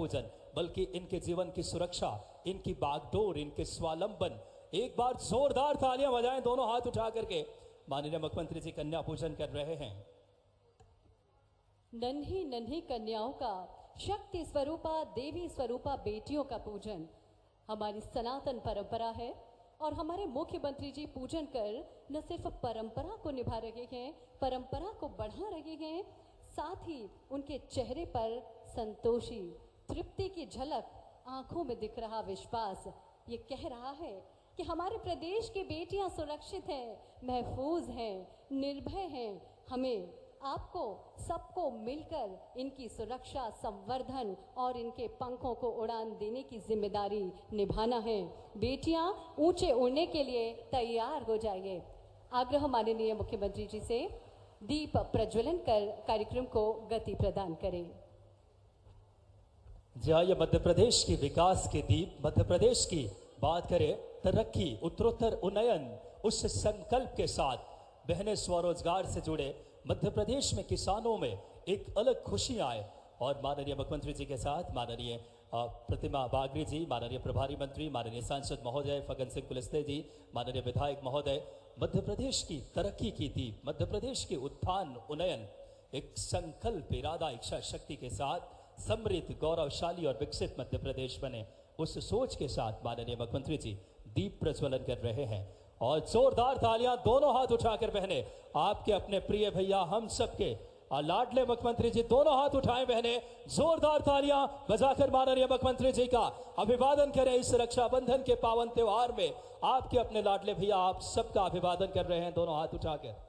पूजन बल्कि इनके जीवन की सुरक्षा, इनकी बागडोर, इनके स्वावलंबन। एक बार जोरदार तालियां बजाएं, दोनों हाथ उठा करके माननीय मुख्यमंत्री जी कन्या पूजन कर रहे हैं। नन्ही नन्ही कन्याओं का, शक्ति स्वरूपा देवी स्वरूपा बेटियों का पूजन हमारी सनातन परंपरा है और हमारे मुख्यमंत्री जी पूजन कर न सिर्फ परंपरा को निभा रहे हैं, परंपरा को बढ़ा रहे हैं, साथ ही उनके चेहरे पर संतोषी तृप्ति की झलक, आंखों में दिख रहा विश्वास ये कह रहा है कि हमारे प्रदेश की बेटियां सुरक्षित हैं, महफूज हैं, निर्भय हैं। हमें आपको सबको मिलकर इनकी सुरक्षा, संवर्धन और इनके पंखों को उड़ान देने की जिम्मेदारी निभाना है। बेटियां ऊंचे उड़ने के लिए तैयार हो जाइए। आग्रह माननीय मुख्यमंत्री जी से दीप प्रज्वलन कर कार्यक्रम को गति प्रदान करें। ये मध्य प्रदेश की विकास के दीप, मध्य प्रदेश की बात करें तरक्की, उत्तरोत्तर उन्नयन, उस संकल्प के साथ बहनें स्वरोजगार से जुड़े, मध्य प्रदेश में किसानों में एक अलग खुशी आए। और माननीय मुख्यमंत्री जी के साथ माननीय प्रतिमा बागरी जी, माननीय प्रभारी मंत्री, माननीय सांसद महोदय फग्गन सिंह कुलस्ते जी, माननीय विधायक महोदय, मध्य प्रदेश की तरक्की की दीप, मध्य प्रदेश के उत्थान उन्नयन, एक संकल्प, इरादा, इच्छा शक्ति के साथ समृद्ध, गौरवशाली और विकसित मध्य प्रदेश बने, उस सोच के साथ माननीय मुख्यमंत्री जी दीप प्रज्वलन कर रहे हैं। और जोरदार तालियां, दोनों हाथ उठाकर बहने, आपके अपने प्रिय भैया, हम सबके लाडले मुख्यमंत्री जी, दोनों हाथ उठाएं बहने, जोरदार तालियां बजाकर माननीय मुख्यमंत्री जी का अभिवादन करें। इस रक्षाबंधन के पावन त्योहार में आपके अपने लाडले भैया आप सबका अभिवादन कर रहे हैं, दोनों हाथ उठाकर।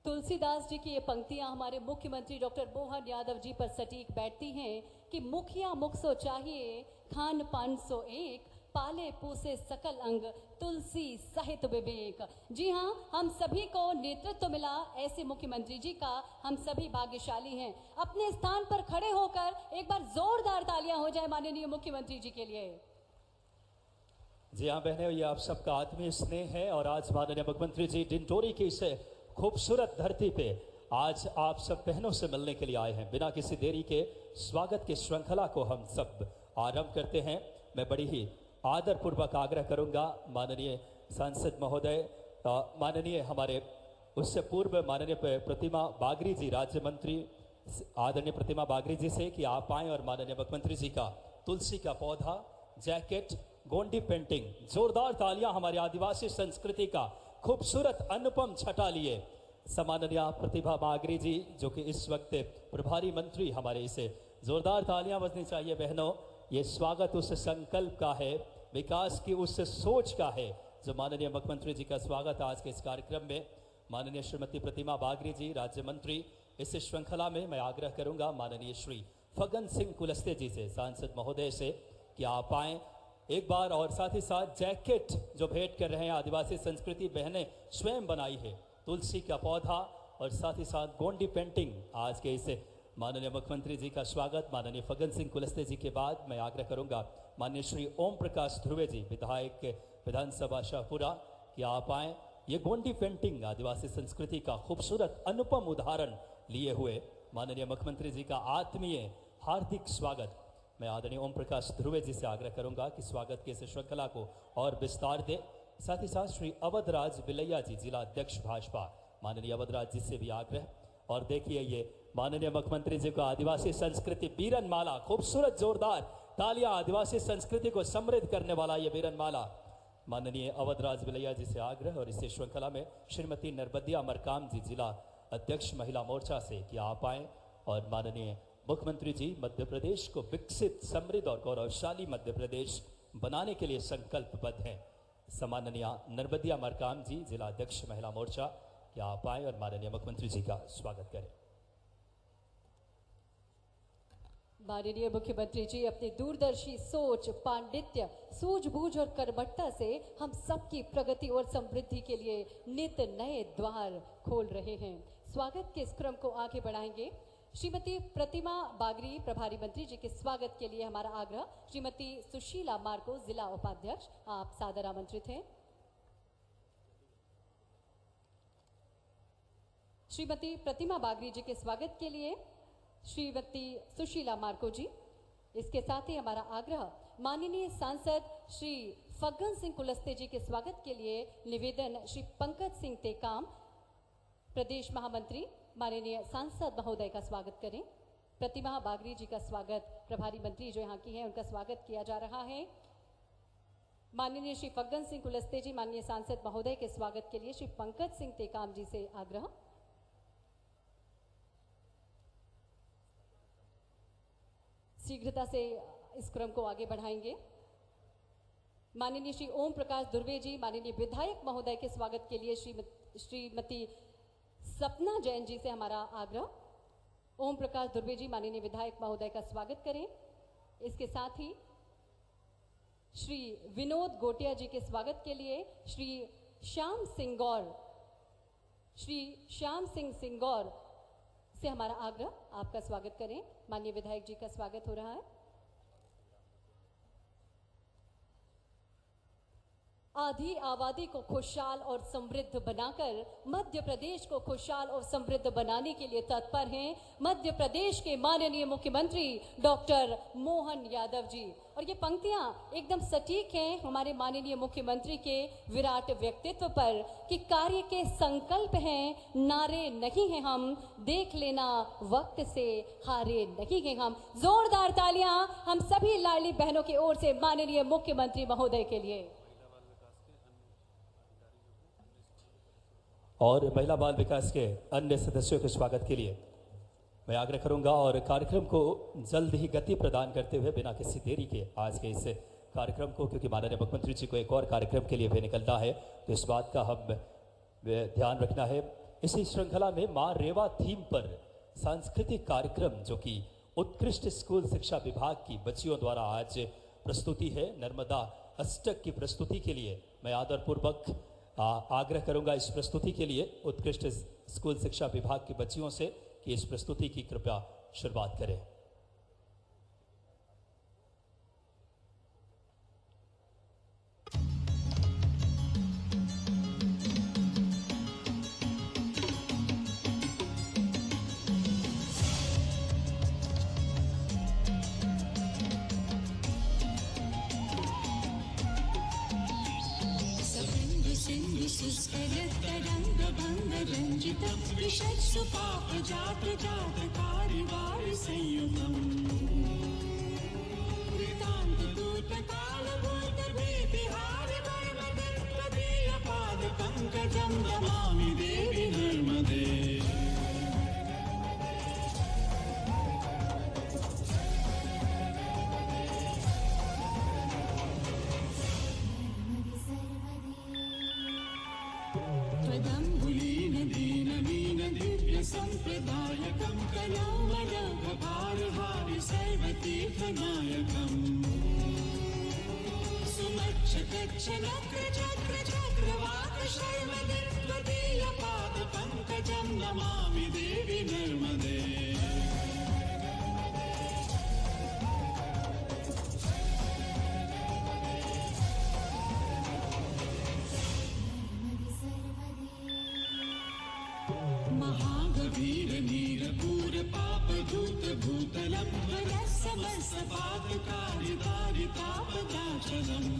तुलसीदास जी की ये पंक्तियां हमारे मुख्यमंत्री डॉक्टर मोहन यादव जी पर सटीक बैठती हैं कि मुखिया मुख सो चाहिए, खान पान सो एक, पाले पोसे सकल अंग, तुलसी सहित विवेक। जी हाँ, हम सभी को नेतृत्व मिला ऐसे मुख्यमंत्री जी का, हम सभी भाग्यशाली हैं। अपने स्थान पर खड़े होकर एक बार जोरदार तालियां हो जाए माननीय मुख्यमंत्री जी के लिए। जी हाँ बहने, ये आप सबका आत्मीय स्नेह है और आज माननीय मुख्यमंत्री जी डिंडोरी की इस खूबसूरत धरती पे आज आप सब बहनों से मिलने के लिए आए हैं। बिना किसी देरी के स्वागत की श्रृंखला को हम सब आरंभ करते हैं। मैं बड़ी ही आदर पूर्वक आग्रह करूंगा माननीय सांसद महोदय, माननीय हमारे उससे पूर्व माननीय प्रतिमा बागरी जी, राज्य मंत्री आदरणीय प्रतिमा बागरी जी से कि आप आएँ और माननीय मुख्यमंत्री जी का तुलसी का पौधा, जैकेट, गोंडी पेंटिंग, जोरदार तालियां हमारी आदिवासी संस्कृति का खूबसूरत अनुपम छटा लिए सम्माननीय प्रतिभा बागरी जी, जो कि इस वक्त प्रभारी मंत्री हमारे, इसे जोरदार तालियां बजनी चाहिए बहनों। ये स्वागत उस संकल्प का है, विकास की उस सोच का है जो माननीय मुख्यमंत्री जी का स्वागत आज के इस कार्यक्रम में। माननीय श्रीमती प्रतिमा बागरी जी, राज्य मंत्री, इस श्रृंखला में मैं आग्रह करूंगा माननीय श्री फग्गन सिंह कुलस्ते जी से, सांसद महोदय से कि आप आएँ एक बार और साथ ही साथ जैकेट जो भेंट कर रहे हैं, आदिवासी संस्कृति बहनें स्वयं बनाई है, तुलसी का पौधा और साथ ही साथ गोंडी पेंटिंग। आज के इसे माननीय मुख्यमंत्री जी का स्वागत माननीय फग्गन सिंह कुलस्ते जी के बाद मैं आग्रह करूंगा माननीय श्री ओम प्रकाश ध्रुवे जी, विधायक विधानसभा शाहपुरा, कि आप आएँ। ये गोंडी पेंटिंग आदिवासी संस्कृति का खूबसूरत अनुपम उदाहरण लिए हुए माननीय मुख्यमंत्री जी का आत्मीय हार्दिक स्वागत मैं आदरणीय ओम प्रकाश ध्रुवे जी से आग्रह करूंगा कि स्वागत के इस श्रृंखला को और विस्तार दे। साथ ही साथ श्री अवधराज बिलैया जी, जिला अध्यक्ष भाजपा, माननीय अवधराज जी से भी आग्रह। और देखिए ये माननीय मुख्यमंत्री जी को आदिवासी संस्कृति बीरन माला, खूबसूरत जोरदार तालियां, आदिवासी संस्कृति को समृद्ध करने वाला ये बीरन माला, माननीय अवधराज बिलैया जी से आग्रह। और इस श्रृंखला में श्रीमती नरबदिया मरकाम जी, जिला अध्यक्ष महिला मोर्चा से कि आप आएँ और माननीय मुख्यमंत्री जी मध्य प्रदेश को विकसित, समृद्ध और गौरवशाली मध्य प्रदेश बनाने के लिए संकल्पबद्ध हैं। सम्माननीय नरबदिया मरकाम जी, जिला अध्यक्ष महिला मोर्चा, कि आप आए और माननीय मुख्यमंत्री जी का स्वागत करें। माननीय मुख्यमंत्री जी अपनी दूरदर्शी सोच, पांडित्य, सूझबूझ और कर्मठता से हम सबकी प्रगति और समृद्धि के लिए नित नए द्वार खोल रहे हैं। स्वागत के इस क्रम को आगे बढ़ाएंगे। श्रीमती प्रतिमा बागरी, प्रभारी मंत्री जी के स्वागत के लिए हमारा आग्रह। श्रीमती सुशीला मार्को, जिला उपाध्यक्ष, आप सादर आमंत्रित हैं। श्रीमती प्रतिमा बागरी जी के स्वागत के लिए श्रीमती सुशीला मार्को जी। इसके साथ ही हमारा आग्रह माननीय सांसद श्री फग्गन सिंह कुलस्ते जी के स्वागत के लिए निवेदन श्री पंकज सिंह टेकाम प्रदेश महामंत्री माननीय सांसद महोदय का स्वागत करें। प्रतिमा बागरी जी का स्वागत, प्रभारी मंत्री जो यहाँ की हैं उनका स्वागत किया जा रहा है। माननीय श्री फग्गन सिंह कुलस्ते जी माननीय सांसद महोदय के स्वागत के लिए श्री पंकज सिंह टेकाम जी से आग्रह। शीघ्रता से इस क्रम को आगे बढ़ाएंगे। माननीय श्री ओम प्रकाश दुर्वे जी माननीय विधायक महोदय के स्वागत के लिए श्रीमती सपना जैन जी से हमारा आग्रह। ओम प्रकाश दुर्वे जी माननीय विधायक महोदय का स्वागत करें। इसके साथ ही श्री विनोद गोटिया जी के स्वागत के लिए श्री श्याम सिंह सिंगौर से हमारा आग्रह, आपका स्वागत करें। माननीय विधायक जी का स्वागत हो रहा है। आधी आबादी को खुशहाल और समृद्ध बनाकर मध्य प्रदेश को खुशहाल और समृद्ध बनाने के लिए तत्पर हैं मध्य प्रदेश के माननीय मुख्यमंत्री डॉक्टर मोहन यादव जी। और ये पंक्तियां एकदम सटीक हैं हमारे माननीय मुख्यमंत्री के विराट व्यक्तित्व पर कि कार्य के संकल्प हैं, नारे नहीं हैं हम, देख लेना वक्त से हारे नहीं हैं हम। जोरदार तालियां हम सभी लाडली बहनों की ओर से माननीय मुख्यमंत्री महोदय के लिए। और महिला बाल विकास के अन्य सदस्यों के स्वागत के लिए मैं आग्रह करूंगा और कार्यक्रम को जल्द ही गति प्रदान करते हुए बिना किसी देरी के आज के इस कार्यक्रम को, क्योंकि माननीय मुख्यमंत्री जी को एक और कार्यक्रम के लिए भी निकलना है, तो इस बात का हम ध्यान रखना है। इसी श्रृंखला में मां रेवा थीम पर सांस्कृतिक कार्यक्रम जो कि उत्कृष्ट स्कूल शिक्षा विभाग की बच्चियों द्वारा आज प्रस्तुति है, नर्मदा अष्टक की प्रस्तुति के लिए मैं आदरपूर्वक आग्रह करूंगा इस प्रस्तुति के लिए उत्कृष्ट स्कूल शिक्षा विभाग की बच्चियों से कि इस प्रस्तुति की कृपया शुरुआत करें। रंजितं विषत्सु पापजातजातकारिवारि संयुतम् वृतान्तदूतकालभूतभीतिहारि वर्मदत्वदीयपादपङ्कजं नमामि देवि नर्मदे। संप्रदायकं कलौमलभभारहारि सर्वतीर्थनायकम् सुमक्षकच्छनक्रचक्रचक्रवाकशर्वदत्वदीयपादपङ्कजं नमामि देवि नर्मदे। भूतलं वरसमस्तपातकारितारितापदाचलम्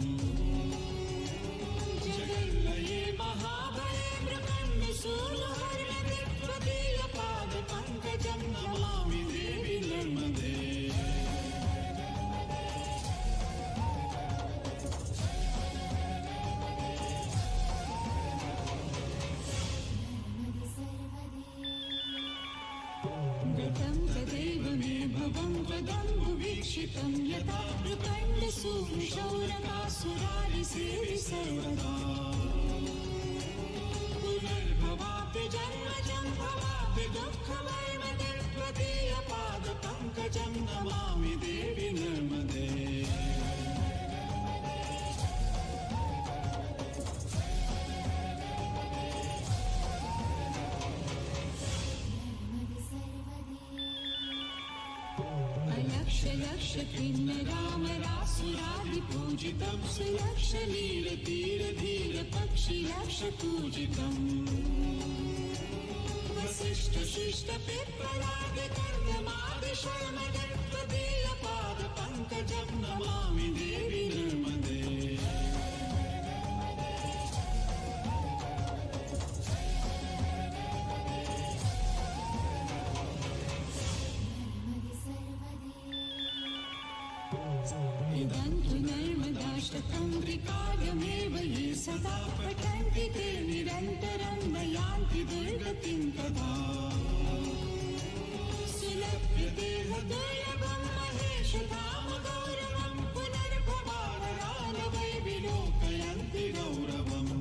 जगल्लये महाभये मृकण्डशूलहरणदित्वदीयपादपङ्कजं नमामि देवि नर्मदे। वीक्षितं यथा प्रकण्डसूनुशौनकासुरारिसेवि सर्वदा पुनर्भवापि जन्मजं भवापि दुःखमर्मदत्वदीयपादपङ्कजं नमामि देवि नर्मदे। लक्ष किन्नरामरासुरादिपूजितं सुलक्ष नीलतीरधीर पक्षिलक्ष पूजितम् वसिष्ठ इष्ट शिष्ट पिप्पलादि कर्दमादि शर्मदे त्वदीय पाद पंकजं नमामि देवी नर्मदे। इदं तु नर्मदाष्टकं ये सदा पठन्ति ते निरन्तरं नयान्ति दुर्गतिं तदा। सुलभ्यते दुर्लभं महेशधाम गौरवं पुनर्भवावरान् वै विलोकयन्ति गौरवम्।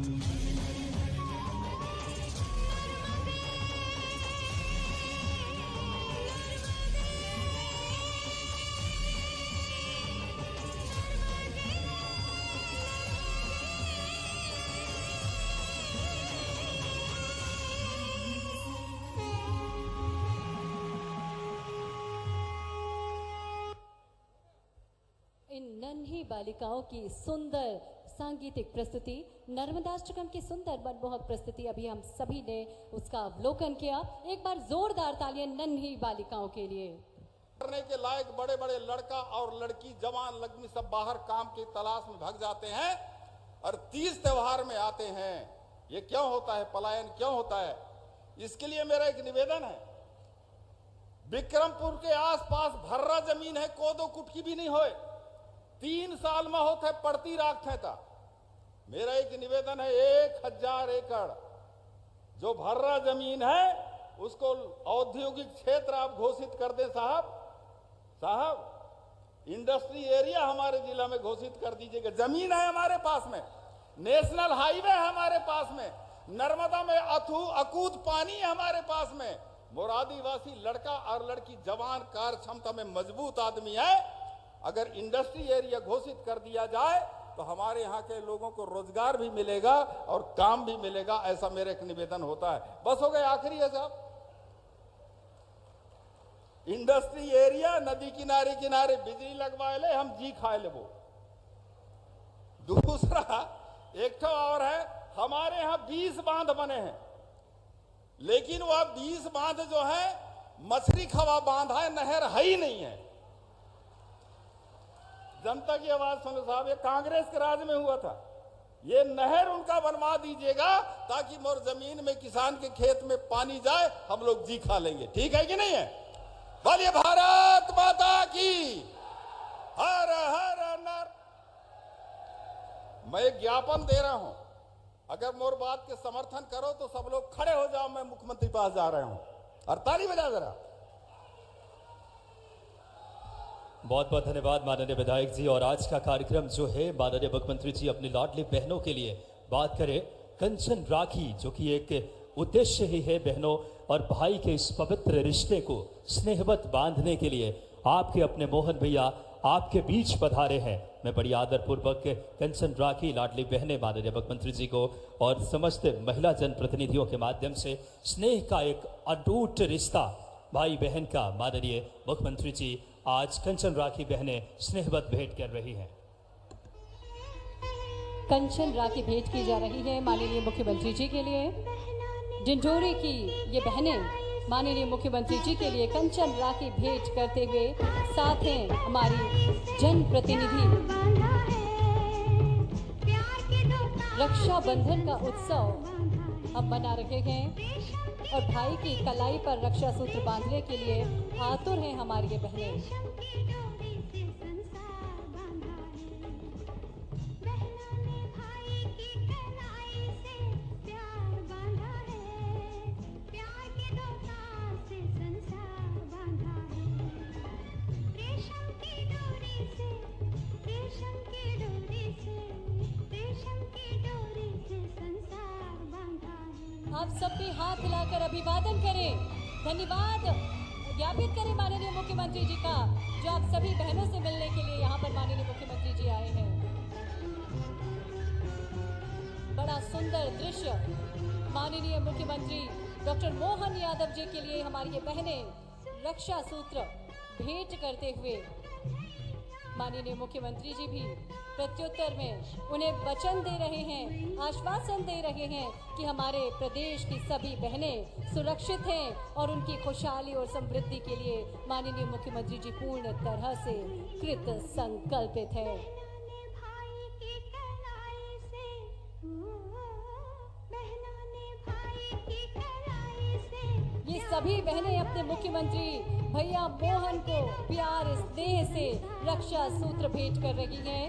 इन नन्ही बालिकाओं की सुंदर सांगीतिक प्रस्तुति, नर्मदाष्टकम की सुंदर मनमोहक प्रस्तुति अभी हम सभी ने उसका अवलोकन किया। एक बार जोरदार तालियां नन्ही बालिकाओं के लिए। करने के लायक बड़े बड़े लड़का और लड़की, जवान लड़की सब बाहर काम की तलाश में भाग जाते हैं और तीज त्योहार में आते हैं। ये क्यों होता है? पलायन क्यों होता है? इसके लिए मेरा एक निवेदन है। विक्रमपुर के आसपास भर्रा जमीन है, कोदो कुटकी भी नहीं होए, 3 साल में होते पड़ती राखते था। मेरा एक निवेदन है, 1000 एकड़ जो भर्रा जमीन है उसको औद्योगिक क्षेत्र आप घोषित कर दें साहब। इंडस्ट्री एरिया हमारे जिला में घोषित कर दीजिएगा। जमीन है हमारे पास में, नेशनल हाईवे है हमारे पास में, नर्मदा में अकूत पानी है हमारे पास में। मोरादीवासी लड़का और लड़की जवान, कार्य क्षमता में मजबूत आदमी है। अगर इंडस्ट्री एरिया घोषित कर दिया जाए तो हमारे यहाँ के लोगों को रोजगार भी मिलेगा और काम भी मिलेगा। ऐसा मेरा एक निवेदन होता है। बस हो गए, आखिरी है साहब। इंडस्ट्री एरिया, नदी किनारे किनारे बिजली लगवा ले, हम जी खाए ले। वो दूसरा एक तो और है, हमारे यहाँ 20 बांध बने हैं, लेकिन वह 20 बांध जो है मछली खवा बांध है, नहर है ही नहीं है। जनता की आवाज सुनो साहब, ये कांग्रेस के राज में हुआ था। ये नहर उनका बनवा दीजिएगा ताकि मोर जमीन में किसान के खेत में पानी जाए, हम लोग जी खा लेंगे। ठीक है कि नहीं है? बोलिए भारत माता की हर हर नर। मैं एक ज्ञापन दे रहा हूं, अगर मोर बात के समर्थन करो तो सब लोग खड़े हो जाओ। मैं मुख्यमंत्री पास जा रहा हूं और ताली बजा जरा। बहुत बहुत धन्यवाद माननीय विधायक जी। और आज का कार्यक्रम जो है, माननीय मुख्यमंत्री जी अपनी लाडली बहनों के लिए बात करें। कंचन राखी, जो कि एक उद्देश्य ही है बहनों और भाई के इस पवित्र रिश्ते को स्नेहवत बांधने के लिए आपके अपने मोहन भैया आपके बीच पधारे हैं। मैं बड़ी आदरपूर्वक कंचन राखी लाडली बहनें माननीय मुख्यमंत्री जी को और समस्त महिला जनप्रतिनिधियों के माध्यम से स्नेह का एक अटूट रिश्ता भाई बहन का माननीय मुख्यमंत्री जी आज कंचन राखी बहनें स्नेहवत भेंट कर रही हैं। कंचन राखी भेंट की जा रही है माननीय मुख्यमंत्री जी के लिए। डिंडोरी की ये बहनें माननीय मुख्यमंत्री जी के लिए कंचन राखी भेंट करते हुए साथ हैं हमारी जनप्रतिनिधि। रक्षाबंधन का उत्सव हम मना रहे हैं और भाई की कलाई पर रक्षा सूत्र बांधने के लिए आतुर हैं हमारी ये बहनें। आप सब भी हाथ हिलाकर अभिवादन करें, धन्यवाद ज्ञापित करें माननीय मुख्यमंत्री जी का, जो आप सभी बहनों से मिलने के लिए यहाँ पर माननीय मुख्यमंत्री जी आए हैं। बड़ा सुंदर दृश्य माननीय मुख्यमंत्री डॉक्टर मोहन यादव जी के लिए हमारी ये बहनें रक्षा सूत्र भेंट करते हुए माननीय मुख्यमंत्री जी भी प्रत्युत्तर में उन्हें वचन दे रहे हैं, आश्वासन दे रहे हैं कि हमारे प्रदेश की सभी बहनें सुरक्षित हैं और उनकी खुशहाली और समृद्धि के लिए माननीय मुख्यमंत्री जी पूर्ण तरह से कृत संकल्पित है। ने भाई की कलाई से, बहनों ने भाई की कलाई से ये सभी बहनें अपने मुख्यमंत्री भैया मोहन को प्यार स्नेह से रक्षा सूत्र भेंट कर रही हैं,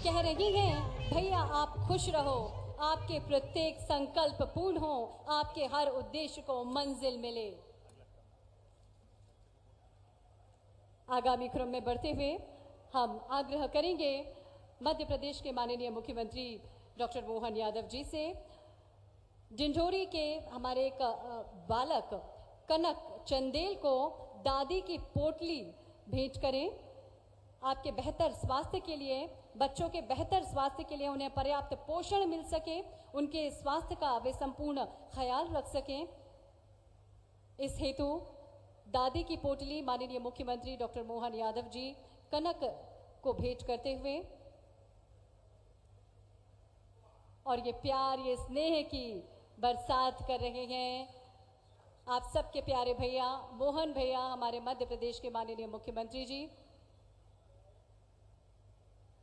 कह रही हैं भैया आप खुश रहो, आपके प्रत्येक संकल्प पूर्ण हो, आपके हर उद्देश्य को मंजिल मिले। आगामी क्रम में बढ़ते हुए हम आग्रह करेंगे मध्य प्रदेश के माननीय मुख्यमंत्री डॉक्टर मोहन यादव जी से डिंडोरी के हमारे एक बालक कनक चंदेल को दादी की पोटली भेंट करें। आपके बेहतर स्वास्थ्य के लिए, बच्चों के बेहतर स्वास्थ्य के लिए उन्हें पर्याप्त पोषण मिल सके, उनके स्वास्थ्य का वे संपूर्ण ख्याल रख सकें, इस हेतु दादी की पोटली माननीय मुख्यमंत्री डॉक्टर मोहन यादव जी कनक को भेंट करते हुए और ये प्यार, ये स्नेह की बरसात कर रहे हैं आप सबके प्यारे भैया मोहन भैया, हमारे मध्य प्रदेश के माननीय मुख्यमंत्री जी।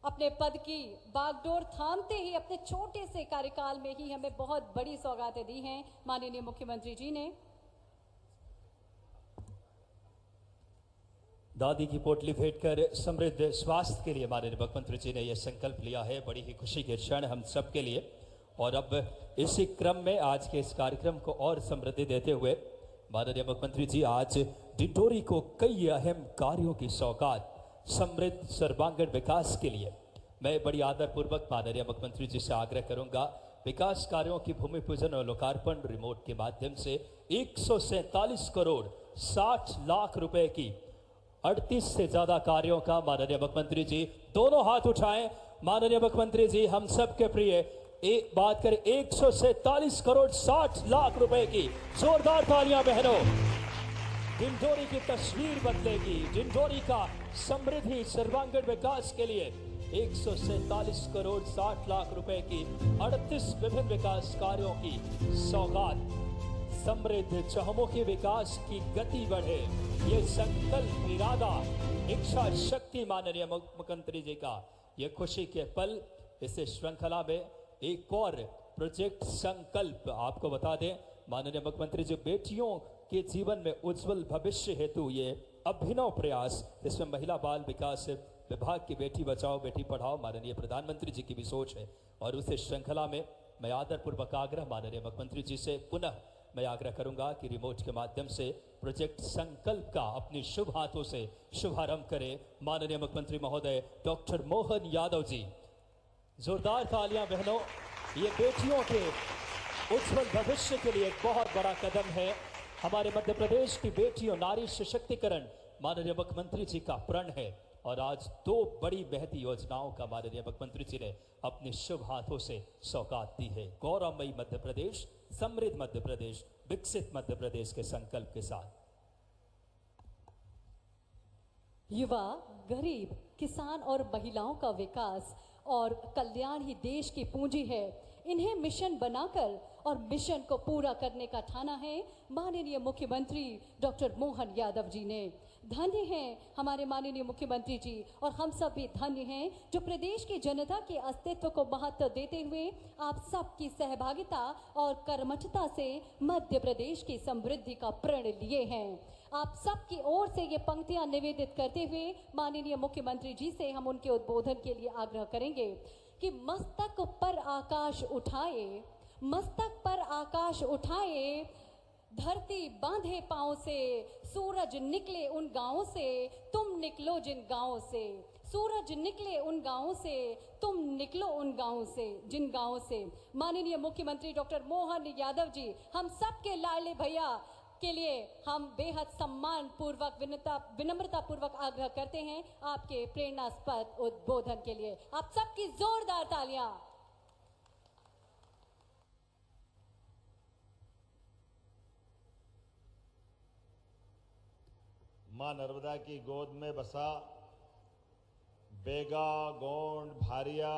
अपने पद की बागडोर थामते ही अपने छोटे से कार्यकाल में ही हमें बहुत बड़ी सौगातें दी हैं माननीय मुख्यमंत्री जी ने। दादी की पोटली भेंट कर समृद्ध स्वास्थ्य के लिए माननीय मुख्यमंत्री जी ने यह संकल्प लिया है। बड़ी ही खुशी के क्षण हम सब के लिए। और अब इसी क्रम में आज के इस कार्यक्रम को और समृद्धि देते हुए माननीय मुख्यमंत्री जी आज डिंडोरी को कई अहम कार्यों की सौगात समृद्ध सर्वांगीण विकास के लिए मैं बड़ी आदरपूर्वक माननीय मुख्यमंत्री जी से आग्रह करूंगा, विकास कार्यों की भूमि पूजन और लोकार्पण रिमोट के माध्यम से 147 करोड़ 60 लाख रुपए की 38 से ज्यादा कार्यों का माननीय मुख्यमंत्री जी दोनों हाथ उठाएं। माननीय मुख्यमंत्री जी हम सबके प्रिय एक बात करें 147 करोड़ 60 लाख रुपए की जोरदार तालियां बहनों। डिंडोरी की तस्वीर बदलेगी, डिंडोरी का समृद्धि सर्वांगीण विकास के लिए 147 करोड़ 60 लाख रुपए की 38 विभिन्न विकास कार्यों की सौगात। समृद्ध चहुमुखी विकास की गति बढ़े, ये संकल्प, इरादा, इच्छा शक्ति माननीय मुख्यमंत्री जी का ये खुशी के पल। इस श्रृंखला में एक और प्रोजेक्ट संकल्प आपको बता दें, माननीय मुख्यमंत्री जी बेटियों के जीवन में उज्जवल भविष्य हेतु ये अभिनव प्रयास, इसमें महिला बाल विकास विभाग की बेटी बचाओ बेटी पढ़ाओ माननीय प्रधानमंत्री जी की भी सोच है। और उस श्रृंखला में मैं आदरपूर्वक आग्रह माननीय मुख्यमंत्री जी से पुनः मैं आग्रह करूंगा कि रिमोट के माध्यम से प्रोजेक्ट संकल्प का अपनी शुभ हाथों से शुभारंभ करें माननीय मुख्यमंत्री महोदय डॉक्टर मोहन यादव जी। जोरदार तालियां बहनों, ये बेटियों के उज्जवल भविष्य के लिए एक बहुत बड़ा कदम है। हमारे मध्य प्रदेश की बेटियों नारी सशक्तिकरण माननीय मुख्यमंत्री जी का प्रण है और आज दो बड़ी महती योजनाओं का माननीय मुख्यमंत्री जी ने अपने शुभ हाथों से सौगात दी है। गौरवमयी मध्य प्रदेश, समृद्ध मध्य प्रदेश, विकसित मध्य प्रदेश के संकल्प के साथ। युवा, गरीब, किसान और महिलाओं का विकास और कल्याण ही देश की पूंजी है। इन्हें मिशन बनाकर और मिशन को पूरा करने का ठाना है माननीय मुख्यमंत्री डॉक्टर मोहन यादव जी ने। धन्य हैं हमारे माननीय मुख्यमंत्री जी और हम सब भी धन्य हैं जो प्रदेश की जनता के अस्तित्व को महत्व देते हुए आप सबकी सहभागिता और कर्मठता से मध्य प्रदेश की समृद्धि का प्रण लिए हैं। आप सबकी ओर से ये पंक्तियां निवेदित करते हुए माननीय मुख्यमंत्री जी से हम उनके उद्बोधन के लिए आग्रह करेंगे कि मस्तक पर आकाश उठाए, मस्तक पर आकाश उठाए, धरती बांधे पांव से, सूरज निकले उन गांवों से, तुम निकलो जिन गांवों से, सूरज निकले उन गांवों से, तुम निकलो उन गांवों से, जिन गांवों से। माननीय मुख्यमंत्री डॉक्टर मोहन यादव जी, हम सबके लाडले भैया के लिए हम बेहद सम्मान पूर्वक विनम्रता पूर्वक आग्रह करते हैं आपके प्रेरणास्पद उद्बोधन के लिए। आप सबकी जोरदार तालियां। मां नर्मदा की गोद में बसा बेगा, गोंड, भारिया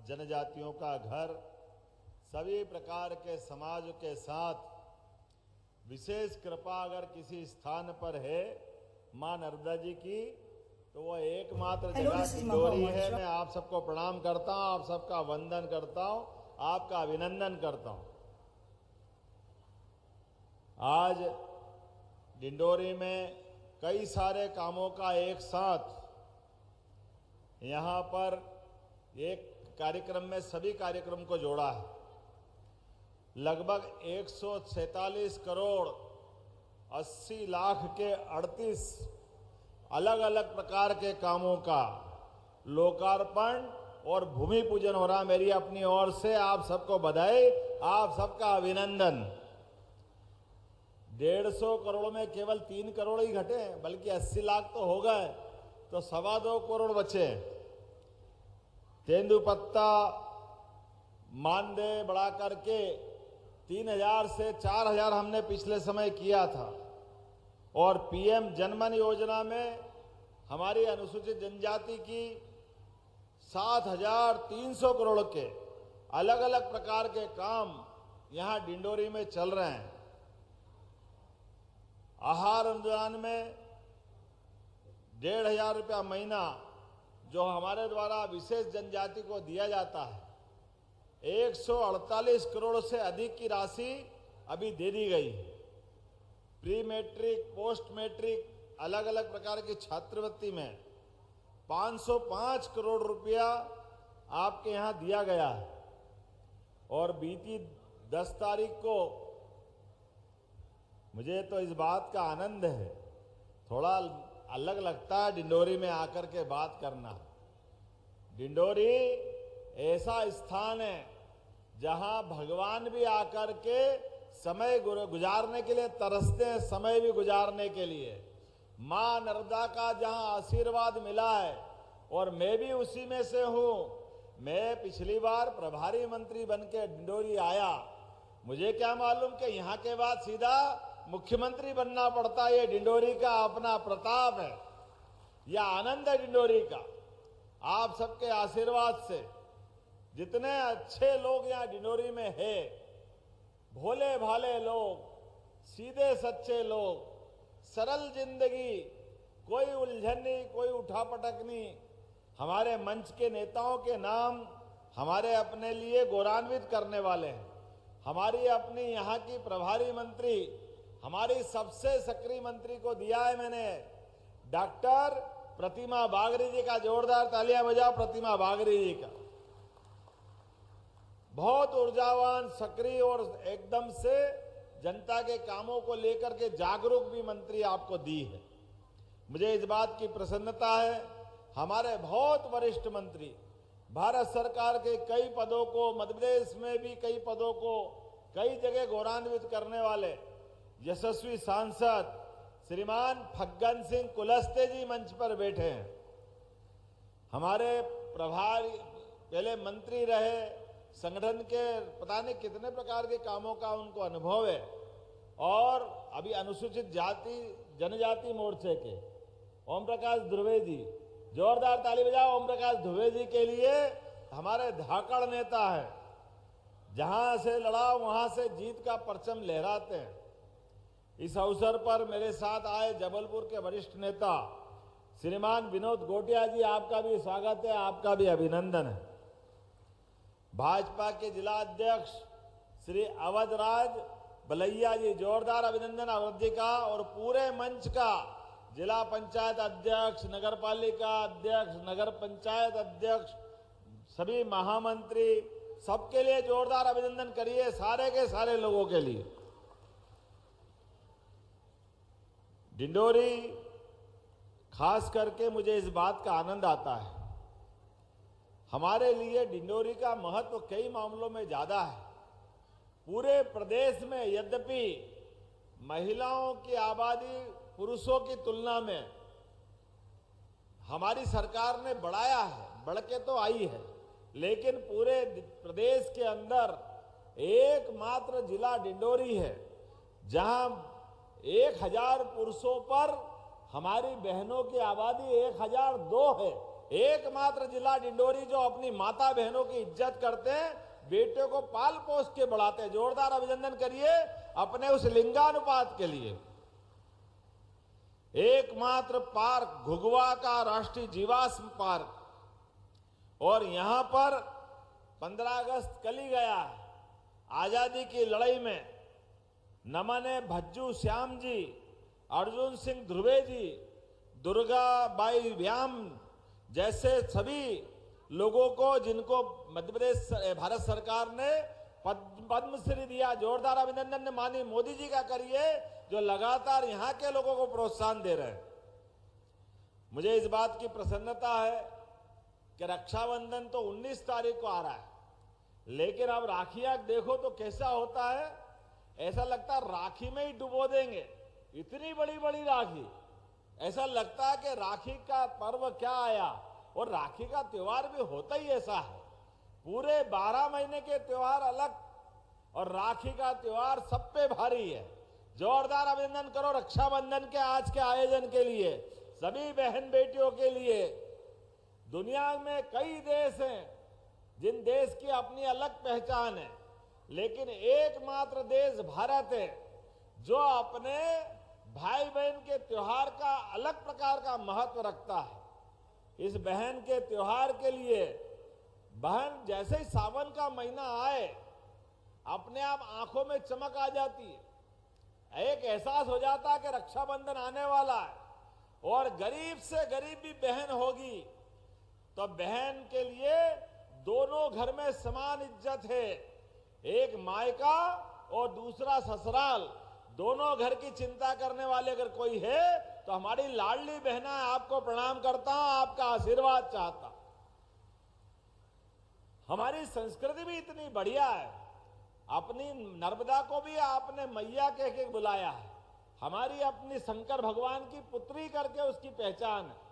जनजातियों का घर, सभी प्रकार के समाज के साथ विशेष कृपा अगर किसी स्थान पर है मां नर्मदा जी की, तो वो एकमात्र जगह डिंडोरी है। मैं आप सबको प्रणाम करता हूं, आप सबका वंदन करता हूं, आपका अभिनंदन करता हूं। आज डिंडोरी में कई सारे कामों का एक साथ यहां पर एक कार्यक्रम में सभी कार्यक्रम को जोड़ा है। लगभग 147 करोड़ 80 लाख के 38 अलग अलग प्रकार के कामों का लोकार्पण और भूमि पूजन हो रहा। मेरी अपनी ओर से आप सबको बधाई, आप सबका अभिनंदन। 150 करोड़ में केवल 3 करोड़ ही घटे, बल्कि 80 लाख तो हो गए, तो 2.25 करोड़ बचे। तेंदुपत्ता मानदेय बढ़ा करके 3,000 से 4,000 हमने पिछले समय किया था, और पीएम जनमन योजना में हमारी अनुसूचित जनजाति की 7,300 करोड़ के अलग अलग प्रकार के काम यहां डिंडोरी में चल रहे हैं। आहार अनुदान में 1,500 रुपया महीना जो हमारे द्वारा विशेष जनजाति को दिया जाता है, 148 करोड़ से अधिक की राशि अभी दे दी गई है। प्री मैट्रिक, पोस्ट मैट्रिक अलग अलग प्रकार की छात्रवृत्ति में 505 करोड़ रुपया आपके यहां दिया गया है। और बीती 10 तारीख को मुझे तो इस बात का आनंद है, थोड़ा अलग लगता है डिंडोरी में आकर के बात करना। डिंडोरी ऐसा स्थान है जहां भगवान भी आकर के समय गुजारने के लिए तरसते हैं, समय भी गुजारने के लिए। मां नर्मदा का जहां आशीर्वाद मिला है, और मैं भी उसी में से हूं। मैं पिछली बार प्रभारी मंत्री बनके डिंडोरी आया, मुझे क्या मालूम कि यहां के बाद सीधा मुख्यमंत्री बनना पड़ता है। ये डिंडोरी का अपना प्रताप है, यह आनंद है डिंडोरी का। आप सबके आशीर्वाद से जितने अच्छे लोग यहाँ डिंडोरी में हैं, भोले भाले लोग, सीधे सच्चे लोग, सरल जिंदगी, कोई उलझन नहीं, कोई उठापटक नहीं। हमारे मंच के नेताओं के नाम हमारे अपने लिए गौरवान्वित करने वाले हैं। हमारी अपनी यहाँ की प्रभारी मंत्री, हमारी सबसे सक्रिय मंत्री को दिया है मैंने, डॉक्टर प्रतिमा बागरी जी का जोरदार तालियां बजाओ। प्रतिमा बागरी जी का बहुत ऊर्जावान, सक्रिय और एकदम से जनता के कामों को लेकर के जागरूक भी मंत्री आपको दी है। मुझे इस बात की प्रसन्नता है, हमारे बहुत वरिष्ठ मंत्री, भारत सरकार के कई पदों को, मध्य प्रदेश में भी कई पदों को कई जगह गौरवान्वित करने वाले यशस्वी सांसद श्रीमान फग्गन सिंह कुलस्ते जी मंच पर बैठे हैं। हमारे प्रभारी, पहले मंत्री रहे, संगठन के पता नहीं कितने प्रकार के कामों का उनको अनुभव है, और अभी अनुसूचित जाति जनजाति मोर्चे के ओम प्रकाश ध्रुवे जी, जोरदार ताली बजाओ ओम प्रकाश ध्रुवे जी के लिए। हमारे धाकड़ नेता है, जहां से लड़ा वहां से जीत का परचम लहराते हैं। इस अवसर पर मेरे साथ आए जबलपुर के वरिष्ठ नेता श्रीमान विनोद गोटिया जी, आपका भी स्वागत है, आपका भी अभिनंदन है। भाजपा के जिला अध्यक्ष श्री अवध राज बलैया जी, जोरदार अभिनंदन अवध जी का, और पूरे मंच का जिला पंचायत अध्यक्ष, नगर पालिका अध्यक्ष, नगर पंचायत अध्यक्ष, सभी महामंत्री, सबके लिए जोरदार अभिनंदन करिए, सारे के सारे लोगों के लिए। डिंडोरी, खास करके मुझे इस बात का आनंद आता है, हमारे लिए डिंडोरी का महत्व कई मामलों में ज्यादा है। पूरे प्रदेश में यद्यपि महिलाओं की आबादी पुरुषों की तुलना में हमारी सरकार ने बढ़ाया है, बढ़ के तो आई है, लेकिन पूरे प्रदेश के अंदर एकमात्र जिला डिंडोरी है जहां 1000 पुरुषों पर हमारी बहनों की आबादी 1002 है। एकमात्र जिला डिंडोरी जो अपनी माता बहनों की इज्जत करते हैं, बेटे को पाल पोस के बढ़ाते हैं। जोरदार अभिनंदन करिए अपने उस लिंगानुपात के लिए। एकमात्र पार्क घुघुआ का राष्ट्रीय जीवाश्म पार्क, और यहां पर 15 अगस्त कल ही गया, आजादी की लड़ाई में नमने भज्जू श्याम जी, अर्जुन सिंह ध्रुवे जी, दुर्गा बाई व्याम जैसे सभी लोगों को, जिनको मध्य प्रदेश भारत सरकार ने पद्मश्री दिया, जोरदार अभिनंदन माननीय मोदी जी का करिए, जो लगातार यहां के लोगों को प्रोत्साहन दे रहे हैं। मुझे इस बात की प्रसन्नता है कि रक्षाबंधन तो 19 तारीख को आ रहा है, लेकिन अब राखियां देखो तो कैसा होता है, ऐसा लगता है राखी में ही डुबो देंगे, इतनी बड़ी बड़ी राखी। ऐसा लगता है कि राखी का पर्व क्या आया, और राखी का त्योहार भी होता ही ऐसा है। पूरे 12 महीने के त्योहार अलग, और राखी का त्योहार सब पे भारी है। जोरदार अभिनंदन करो रक्षाबंधन के आज के आयोजन के लिए, सभी बहन बेटियों के लिए। दुनिया में कई देश हैं जिन देश की अपनी अलग पहचान है, लेकिन एकमात्र देश भारत है जो अपने भाई बहन के त्योहार का अलग प्रकार का महत्व रखता है। इस बहन के त्योहार के लिए बहन जैसे ही सावन का महीना आए, अपने आप आंखों में चमक आ जाती है, एक एहसास हो जाता है कि रक्षाबंधन आने वाला है, और गरीब से गरीब भी बहन होगी तो बहन के लिए दोनों घर में समान इज्जत है। एक मायका और दूसरा ससुराल, दोनों घर की चिंता करने वाले अगर कोई है तो हमारी लाडली बहना है। आपको प्रणाम करता हूं, आपका आशीर्वाद चाहता हूं। हमारी संस्कृति भी इतनी बढ़िया है, अपनी नर्मदा को भी आपने मैया कह के बुलाया है। हमारी अपनी शंकर भगवान की पुत्री करके उसकी पहचान है।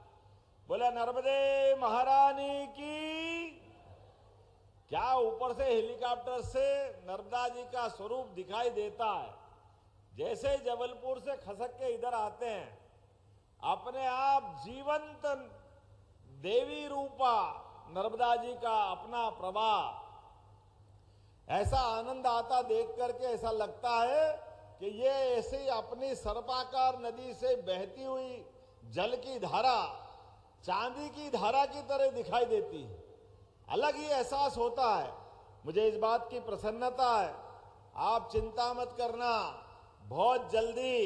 बोला नर्मदे महारानी की। क्या ऊपर से हेलीकॉप्टर से नर्मदा जी का स्वरूप दिखाई देता है। जैसे जबलपुर से खसक के इधर आते हैं, अपने आप जीवंत देवी रूपा नर्मदा जी का अपना प्रवाह, ऐसा आनंद आता देख करके। ऐसा लगता है कि ये ऐसे ही अपनी सर्पाकार नदी से बहती हुई जल की धारा, चांदी की धारा की तरह दिखाई देती है। अलग ही एहसास होता है। मुझे इस बात की प्रसन्नता है, आप चिंता मत करना, बहुत जल्दी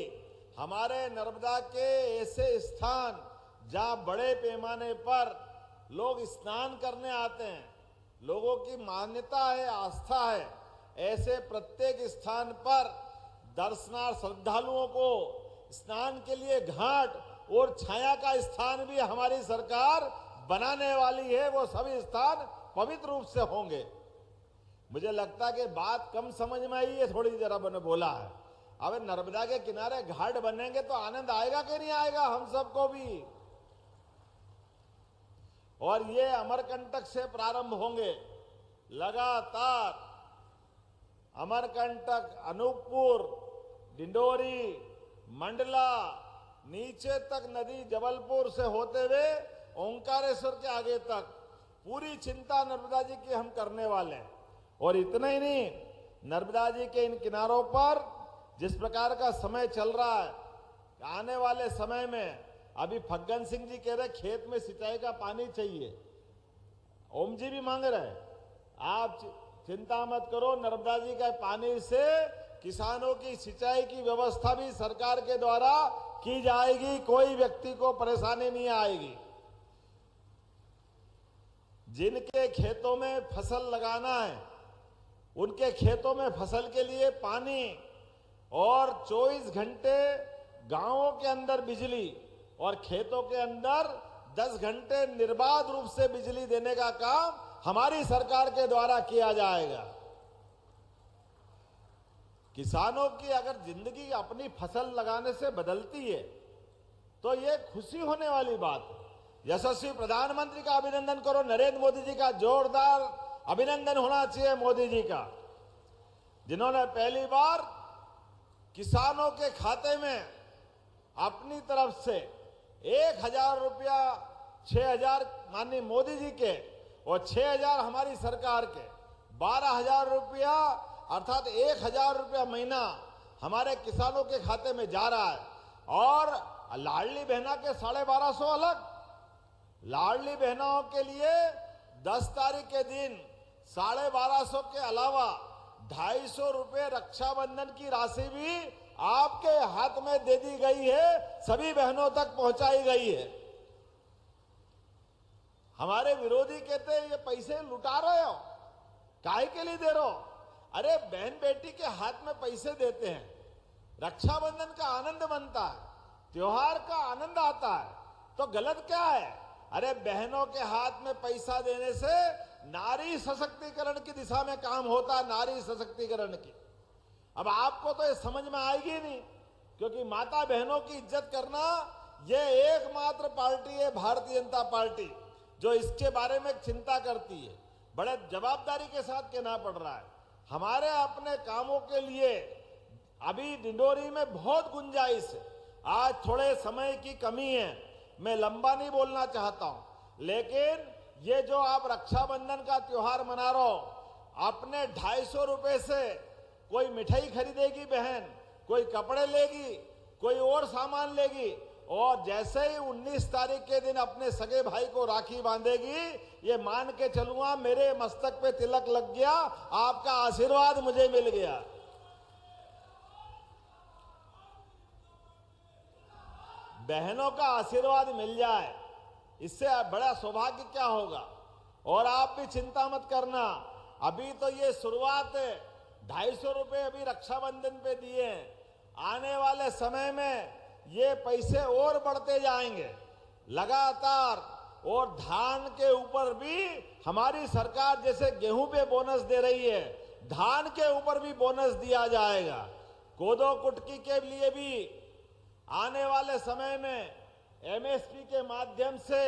हमारे नर्मदा के ऐसे स्थान जहां बड़े पैमाने पर लोग स्नान करने आते हैं, लोगों की मान्यता है, आस्था है, ऐसे प्रत्येक स्थान पर दर्शनार्थ श्रद्धालुओं को स्नान के लिए घाट और छाया का स्थान भी हमारी सरकार बनाने वाली है। वो सभी स्थान पवित्र रूप से होंगे। मुझे लगता है कि बात कम समझ में आई है, थोड़ी जरा मैंने बोला है। अब नर्मदा के किनारे घाट बनेंगे तो आनंद आएगा कि नहीं आएगा हम सबको भी। और ये अमरकंटक से प्रारंभ होंगे लगातार, अमरकंटक, अनूपपुर, डिंडोरी, मंडला, नीचे तक नदी जबलपुर से होते हुए ओंकारेश्वर के आगे तक पूरी चिंता नर्मदा जी की हम करने वाले हैं। और इतना ही नहीं, नर्मदा जी के इन किनारों पर जिस प्रकार का समय चल रहा है, आने वाले समय में अभी फग्गन सिंह जी कह रहे खेत में सिंचाई का पानी चाहिए, ओम जी भी मांग रहे। आप चिंता मत करो, नर्मदा जी के पानी से किसानों की सिंचाई की व्यवस्था भी सरकार के द्वारा की जाएगी, कोई व्यक्ति को परेशानी नहीं आएगी। जिनके खेतों में फसल लगाना है, उनके खेतों में फसल के लिए पानी और 24 घंटे गांवों के अंदर बिजली और खेतों के अंदर 10 घंटे निर्बाध रूप से बिजली देने का काम हमारी सरकार के द्वारा किया जाएगा। किसानों की अगर जिंदगी अपनी फसल लगाने से बदलती है तो ये खुशी होने वाली बात है। यशस्वी प्रधानमंत्री का अभिनंदन करो, नरेंद्र मोदी जी का जोरदार अभिनंदन होना चाहिए मोदी जी का, जिन्होंने पहली बार किसानों के खाते में अपनी तरफ से 1000 रुपया 6,000 माननीय मोदी जी के और 6,000 हमारी सरकार के, 12,000 रुपया अर्थात 1,000 रुपया महीना हमारे किसानों के खाते में जा रहा है। और लाडली बहना के 1250 अलग, लाडली बहनाओं के लिए 10 तारीख के दिन 1250 के अलावा 250 रुपये रक्षाबंधन की राशि भी आपके हाथ में दे दी गई है, सभी बहनों तक पहुंचाई गई है। हमारे विरोधी कहते हैं ये पैसे लुटा रहे हो, काहे के लिए दे रहे हो? अरे बहन बेटी के हाथ में पैसे देते हैं, रक्षाबंधन का आनंद बनता है, त्योहार का आनंद आता है, तो गलत क्या है? अरे बहनों के हाथ में पैसा देने से नारी सशक्तिकरण की दिशा में काम होता है, नारी सशक्तिकरण की। अब आपको तो ये समझ में आएगी नहीं, क्योंकि माता बहनों की इज्जत करना ये एकमात्र पार्टी है भारतीय जनता पार्टी जो इसके बारे में चिंता करती है। बड़े जवाबदारी के साथ कहना पड़ रहा है। हमारे अपने कामों के लिए अभी डिंडोरी में बहुत गुंजाइश है। आज थोड़े समय की कमी है, मैं लंबा नहीं बोलना चाहता हूं, लेकिन ये जो आप रक्षाबंधन का त्योहार मना रहे हो, अपने 250 रुपए से कोई मिठाई खरीदेगी बहन, कोई कपड़े लेगी, कोई और सामान लेगी, और जैसे ही 19 तारीख के दिन अपने सगे भाई को राखी बांधेगी, ये मान के चलूंगा मेरे मस्तक पे तिलक लग गया, आपका आशीर्वाद मुझे मिल गया। बहनों का आशीर्वाद मिल जाए, इससे बड़ा सौभाग्य क्या होगा। और आप भी चिंता मत करना, अभी तो ये शुरुआत है। 250 रुपए अभी रक्षाबंधन पे दिए हैं, आने वाले समय में ये पैसे और बढ़ते जाएंगे लगातार। और धान के ऊपर भी हमारी सरकार जैसे गेहूं पे बोनस दे रही है, धान के ऊपर भी बोनस दिया जाएगा। कोदो कुटकी के लिए भी आने वाले समय में एमएसपी के माध्यम से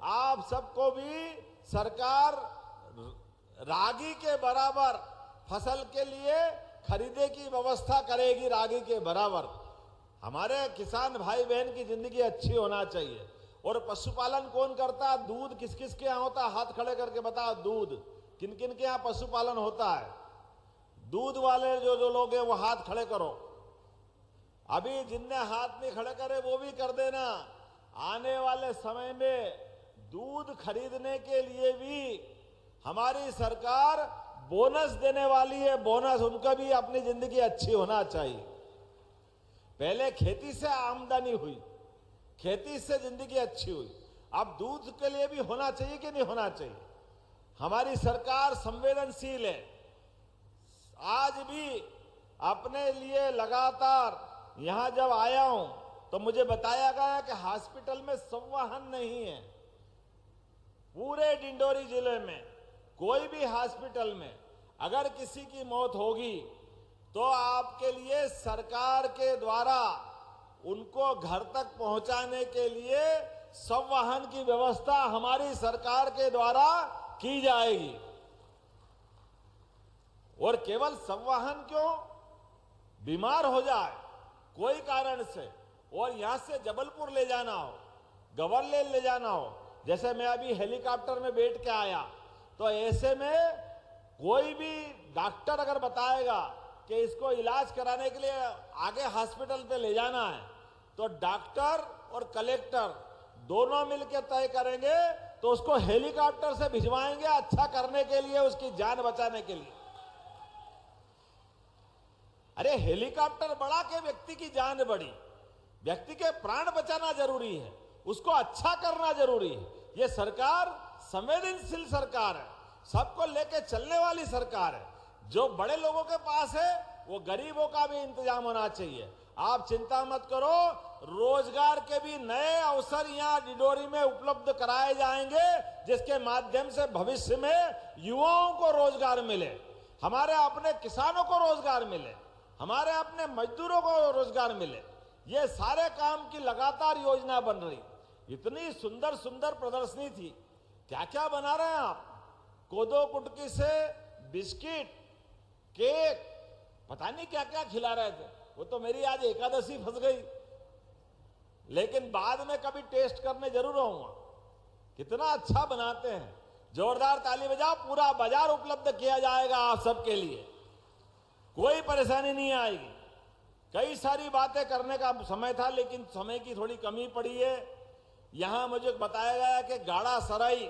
आप सबको भी सरकार रागी के बराबर फसल के लिए खरीदे की व्यवस्था करेगी, रागी के बराबर। हमारे किसान भाई बहन की जिंदगी अच्छी होना चाहिए। और पशुपालन कौन करता है? दूध किस किस के यहाँ होता है? हाथ खड़े करके बताओ, दूध किन किन के यहाँ पशुपालन होता है? दूध वाले जो लोग हैं वो हाथ खड़े करो। अभी जिनने हाथ नहीं खड़े करे वो भी कर देना। आने वाले समय में दूध खरीदने के लिए भी हमारी सरकार बोनस देने वाली है। बोनस उनका भी अपनी जिंदगी अच्छी होना चाहिए। पहले खेती से आमदनी हुई, खेती से जिंदगी अच्छी हुई, अब दूध के लिए भी होना चाहिए कि नहीं होना चाहिए? हमारी सरकार संवेदनशील है। आज भी अपने लिए लगातार यहां जब आया हूं तो मुझे बताया गया कि हॉस्पिटल में संवहन नहीं है। पूरे डिंडोरी जिले में कोई भी हॉस्पिटल में अगर किसी की मौत होगी तो आपके लिए सरकार के द्वारा उनको घर तक पहुंचाने के लिए संवहन की व्यवस्था हमारी सरकार के द्वारा की जाएगी। और केवल संवहन क्यों, बीमार हो जाए कोई कारण से और यहां से जबलपुर ले जाना हो, गवर्नर ले जाना हो, जैसे मैं अभी हेलीकॉप्टर में बैठ के आया, तो ऐसे में कोई भी डॉक्टर अगर बताएगा कि इसको इलाज कराने के लिए आगे हॉस्पिटल पे ले जाना है, तो डॉक्टर और कलेक्टर दोनों मिलकर तय करेंगे, तो उसको हेलीकॉप्टर से भिजवाएंगे अच्छा करने के लिए, उसकी जान बचाने के लिए। अरे हेलीकॉप्टर बढ़ा के व्यक्ति की जान बढ़ी, व्यक्ति के प्राण बचाना जरूरी है, उसको अच्छा करना जरूरी है। ये सरकार संवेदनशील सरकार है, सबको लेके चलने वाली सरकार है। जो बड़े लोगों के पास है वो गरीबों का भी इंतजाम होना चाहिए। आप चिंता मत करो, रोजगार के भी नए अवसर यहाँ डिंडोरी में उपलब्ध कराए जाएंगे, जिसके माध्यम से भविष्य में युवाओं को रोजगार मिले, हमारे अपने किसानों को रोजगार मिले, हमारे अपने मजदूरों को रोजगार मिले। ये सारे काम की लगातार योजना बन रही। इतनी सुंदर सुंदर प्रदर्शनी थी, क्या क्या बना रहे हैं आप? कोदो कुटकी से बिस्किट, केक, पता नहीं क्या क्या खिला रहे थे। वो तो मेरी आज एकादशी फंस गई, लेकिन बाद में कभी टेस्ट करने जरूर आऊंगा। कितना अच्छा बनाते हैं। जोरदार ताली बजाओ। पूरा बाजार उपलब्ध किया जाएगा आप सबके लिए, कोई परेशानी नहीं आएगी। कई सारी बातें करने का समय था, लेकिन समय की थोड़ी कमी पड़ी है। यहां मुझे बताया गया कि गाड़ा सराई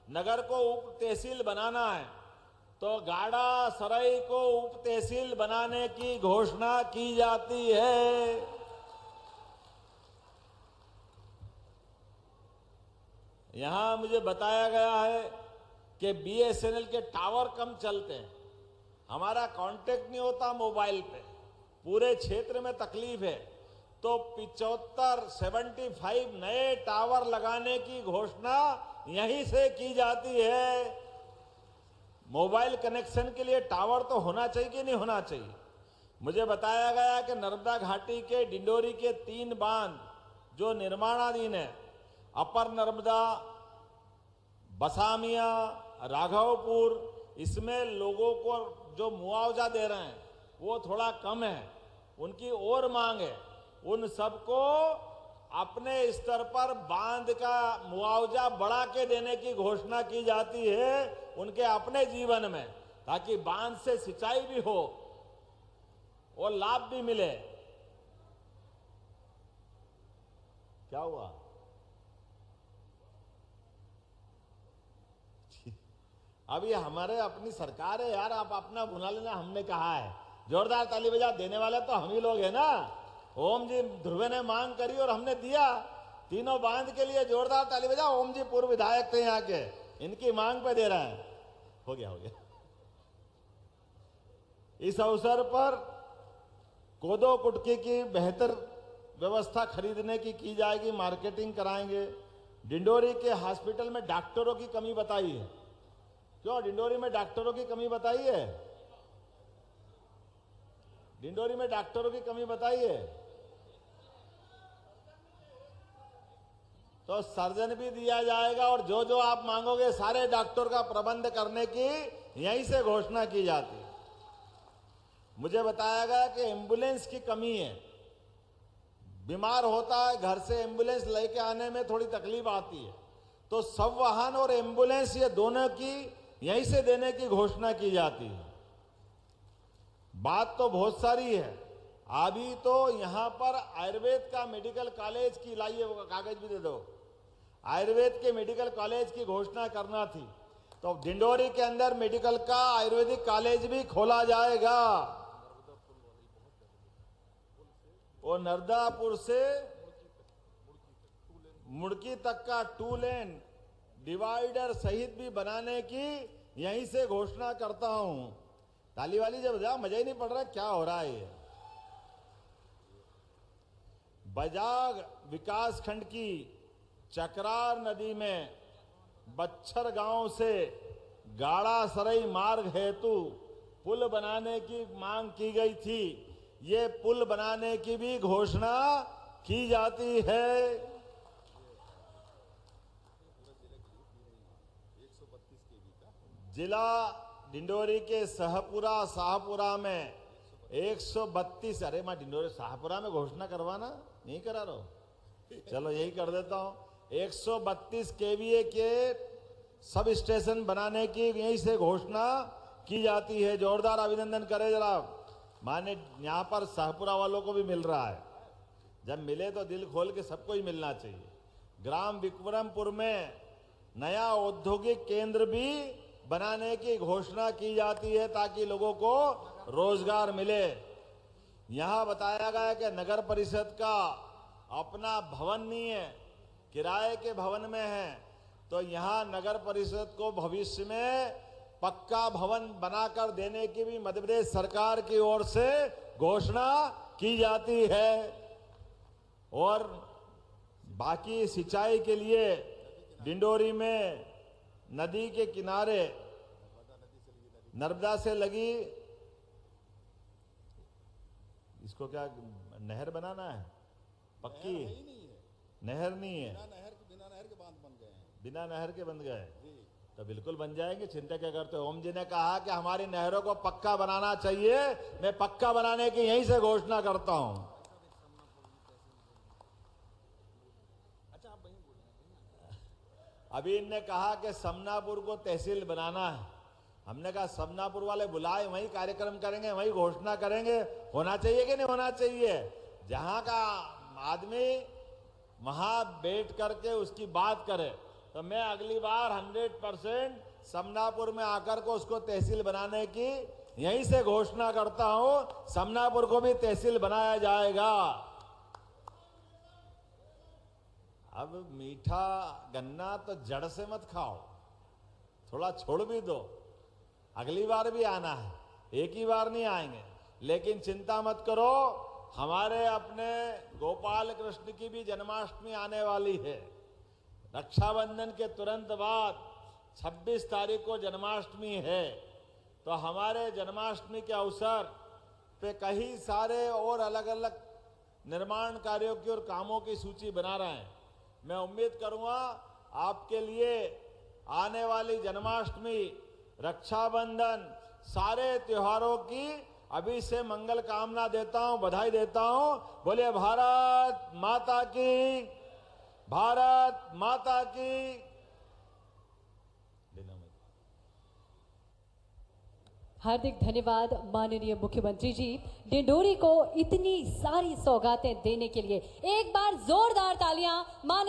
नगर को उप तहसील बनाना है, तो गाड़ा सराई को उप तहसील बनाने की घोषणा की जाती है। यहां मुझे बताया गया है कि बीएसएनएल के टावर कम चलते हैं, हमारा कांटेक्ट नहीं होता मोबाइल पे, पूरे क्षेत्र में तकलीफ है, तो 75 नए टावर लगाने की घोषणा यहीं से की जाती है। मोबाइल कनेक्शन के लिए टावर तो होना चाहिए कि नहीं होना चाहिए। मुझे बताया गया कि नर्मदा घाटी के डिंडोरी के 3 बांध जो निर्माणाधीन है, अपर नर्मदा, बसामिया, राघवपुर, इसमें लोगों को जो मुआवजा दे रहे हैं वो थोड़ा कम है, उनकी और मांग है। उन सबको अपने स्तर पर बांध का मुआवजा बढ़ा के देने की घोषणा की जाती है उनके अपने जीवन में, ताकि बांध से सिंचाई भी हो और लाभ भी मिले। क्या हुआ? अब ये हमारे अपनी सरकार है यार, आप अपना बुला लेना, हमने कहा है। जोरदार ताली बजा। देने वाले तो हम ही लोग हैं ना। ओम जी ध्रुवे ने मांग करी और हमने दिया। तीनों बांध के लिए जोरदार ताली बजा। ओम जी पूर्व विधायक थे यहाँ के, इनकी मांग पे दे रहे हैं। हो गया। इस अवसर पर कोदो कुटकी की बेहतर व्यवस्था खरीदने की जाएगी, मार्केटिंग कराएंगे। डिंडोरी के हॉस्पिटल में डॉक्टरों की कमी बताई है। क्यों डिंडोरी में डॉक्टरों की कमी बताई है? डिंडोरी में डॉक्टरों की कमी बताई है तो सर्जन भी दिया जाएगा, और जो जो आप मांगोगे सारे डॉक्टर का प्रबंध करने की यहीं से घोषणा की जाती है। मुझे बताया गया कि एम्बुलेंस की कमी है। बीमार होता है, घर से एम्बुलेंस लेके आने में थोड़ी तकलीफ आती है, तो सब वाहन और एम्बुलेंस ये दोनों की यहीं से देने की घोषणा की जाती है। बात तो बहुत सारी है। अभी तो यहां पर आयुर्वेद का मेडिकल कॉलेज की, लाइए वो कागज भी दे दो, आयुर्वेद के मेडिकल कॉलेज की घोषणा करना थी, तो डिंडोरी के अंदर मेडिकल का आयुर्वेदिक कॉलेज भी खोला जाएगा। और नर्मदापुर से मुड़की तक का 2 लेन डिवाइडर सहित भी बनाने की यहीं से घोषणा करता हूं। ताली वाली जब बजा, मजा ही नहीं पड़ रहा क्या हो रहा है। ये बजाग विकास खंड की चकरार नदी में बच्छर गांव से गाड़ा सरई मार्ग हेतु पुल बनाने की मांग की गई थी। ये पुल बनाने की भी घोषणा की जाती है। जिला डिंडोरी के शाहपुरा में 132, अरे मैं डिंडोरी शाहपुरा में घोषणा करवाना नहीं करा रहा हूं, चलो यही कर देता हूं। 132 केवीए के सब स्टेशन बनाने की यहीं से घोषणा की जाती है। जोरदार अभिनंदन करें जरा। माने यहां पर शाहपुरा वालों को भी मिल रहा है, जब मिले तो दिल खोल के सबको ही मिलना चाहिए। ग्राम विक्रमपुर में नया औद्योगिक केंद्र भी बनाने की घोषणा की जाती है, ताकि लोगों को रोजगार मिले। यहां बताया गया कि नगर परिषद का अपना भवन नहीं है, किराए के भवन में है, तो यहां नगर परिषद को भविष्य में पक्का भवन बनाकर देने की भी मध्य प्रदेश सरकार की ओर से घोषणा की जाती है। और बाकी सिंचाई के लिए डिंडोरी में नदी के किनारे नर्मदा से लगी, इसको क्या नहर बनाना है? पक्की नहर नहीं है, बिना नहर के बांध बन गए हैं। बिना नहर के बन गए तो बिल्कुल बन जाएंगे, चिंता क्या करते हो। ओम जी ने कहा कि हमारी नहरों को पक्का बनाना चाहिए, मैं पक्का बनाने की यहीं से घोषणा करता हूं। अभी इनने कहा कि समनापुर को तहसील बनाना है। हमने कहा समनापुर वाले बुलाए, वहीं कार्यक्रम करेंगे, वहीं घोषणा करेंगे। होना चाहिए कि नहीं होना चाहिए? जहां का आदमी वहां बैठ करके उसकी बात करे। तो मैं अगली बार 100% समनापुर में आकर को उसको तहसील बनाने की यहीं से घोषणा करता हूं। समनापुर को भी तहसील बनाया जाएगा। अब मीठा गन्ना तो जड़ से मत खाओ, थोड़ा छोड़ भी दो। अगली बार भी आना है, एक ही बार नहीं आएंगे। लेकिन चिंता मत करो, हमारे अपने गोपाल कृष्ण की भी जन्माष्टमी आने वाली है। रक्षाबंधन के तुरंत बाद 26 तारीख को जन्माष्टमी है। तो हमारे जन्माष्टमी के अवसर पे कई सारे और अलग अलग निर्माण कार्यों की और कामों की सूची बना रहे हैं। मैं उम्मीद करूंगा आपके लिए आने वाली जन्माष्टमी, रक्षाबंधन, सारे त्योहारों की अभी से मंगल कामना देता हूं, बधाई देता हूं। बोलिए भारत माता की, भारत माता की। हार्दिक धन्यवाद माननीय मुख्यमंत्री जी, डिंडोरी को इतनी सारी सौगातें देने के लिए। एक बार जोरदार तालियां माननीय